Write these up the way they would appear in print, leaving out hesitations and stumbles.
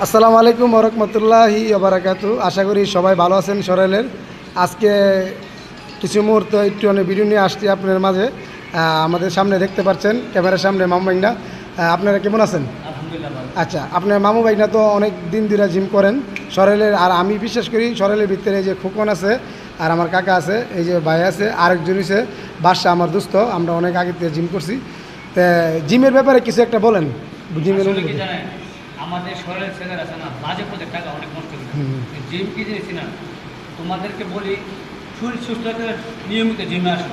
আসসালামু আলাইকুম ওরহমতুল্লাহি ওবারাকাতু। আশা করি সবাই ভালো আছেন। সরাইলের আজকে কিছু মুহূর্ত একটু অনেক ভিডিও নিয়ে আসছি আপনার মাঝে। আমাদের সামনে দেখতে পাচ্ছেন ক্যামেরার সামনে মামু ভাইনা। আপনারা কেমন আছেন? আচ্ছা, আপনার মামু ভাইনা তো অনেক দিন ধরে জিম করেন সরাইলের, আর আমি বিশ্বাস করি সরাইলের ভিতরে এই যে খোকন আছে আর আমার কাকা আছে, এই যে ভাই আছে, আরেকজন হচ্ছে বাদশা আমার দোস্ত। আমরা অনেক আগে থেকে জিম করছি। তো জিমের ব্যাপারে কিছু একটা বলেন। জিমের আমাদের শরীরের ছেলেরা আছে না, বাজে পথে টাকা অনেক নষ্ট করে। জিম কি জিনিস না, তোমাদেরকে বলি শরীর সুস্থ থাকতে নিয়মিত জিমে আসো।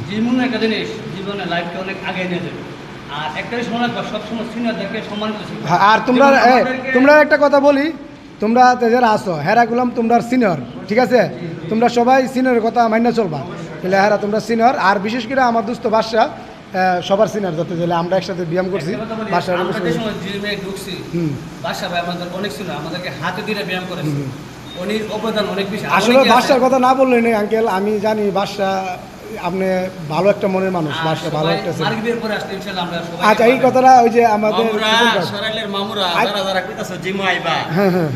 জিম একটা জিনিস জীবনে লাইফটা অনেক আগে নিয়ে যাবে। আর একটা জিনিস মনে রাখবা, সবসময় সিনিয়রদেরকে সম্মান করছি। আর তোমরা একটা কথা বলি, তোমরা যারা আসো হেরা গুলাম তোমরা সিনিয়র, ঠিক আছে? তোমরা সবাই সিনিয়রের কথা মাইনা চলবা, তাহলে হেরা তোমরা সিনিয়র। আর বিশেষ করে আমার দোস্ত বাদশা সবার সিনিয়র, যাতে গেলে আমরা একসাথে ব্যায়াম করছি। বাদশা ভাই আমাদের অনেক ছিল, আমাদেরকে হাতে দিয়ে ব্যায়াম করেছে। উনির অবদান অনেক বেশি। আসলে বাদশার কথা না বললেন আঙ্কেল, আমি জানি বাদশা আপনি ভালো একটা মনের মানুষ। বাদশা ভালো একটা ছেলে। আচ্ছা, এই কথাটা ওই যে আমাদের সরাইলের মামুরা যারা যারা কইতাছো জিম আইবা,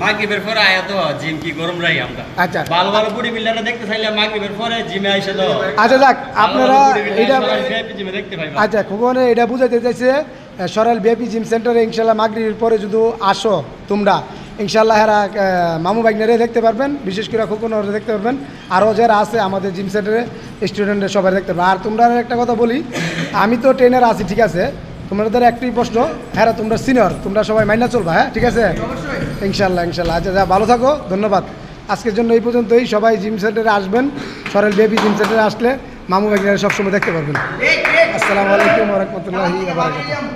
মাগরিবের পরে আয়া তো জিম কি গরম রাই আমরা। আচ্ছা, ভালো ভালো বডি বিল্ডাররা দেখতে চাইলে মাগরিবের পরে জিমে আইসা তো। আচ্ছা যাক, আপনারা এটা জিমে দেখতে পাইবা। আচ্ছা, খোকনে এটা বুঝাইতে চাইছে সরাইল বিএপি জিম সেন্টারে ইনশাল্লাহ মাগরিবের পরে যদি আসো তোমরা, ইনশাল্লাহ এরা মামু বাইকনারে দেখতে পারবেন, বিশেষ করে খোকনরে দেখতে পারবেন। আরও যারা আছে আমাদের জিম সেন্টারে স্টুডেন্টরা সবাই দেখতে পারবেন। আর তোমরা একটা কথা বলি, আমি তো ট্রেনার আছি, ঠিক আছে? তোমাদের একটাই প্রশ্ন, হ্যাঁ তোমরা সিনিয়র, তোমরা সবাই মাইনা চলবা, হ্যাঁ ঠিক আছে? ইনশাল্লাহ ইনশাল্লাহ। আচ্ছা, যা ভালো থাকো, ধন্যবাদ। আজকের জন্য এই পর্যন্তই। সবাই জিম সেন্টারে আসবেন, সরাইল বিএপি জিম সেন্টারে আসলে মামু বাইকনারে সবসময় দেখতে পারবেন। আসসালামু আলাইকুম ওয়া রাহমাতুল্লাহি ওয়া বারাকাতুহু।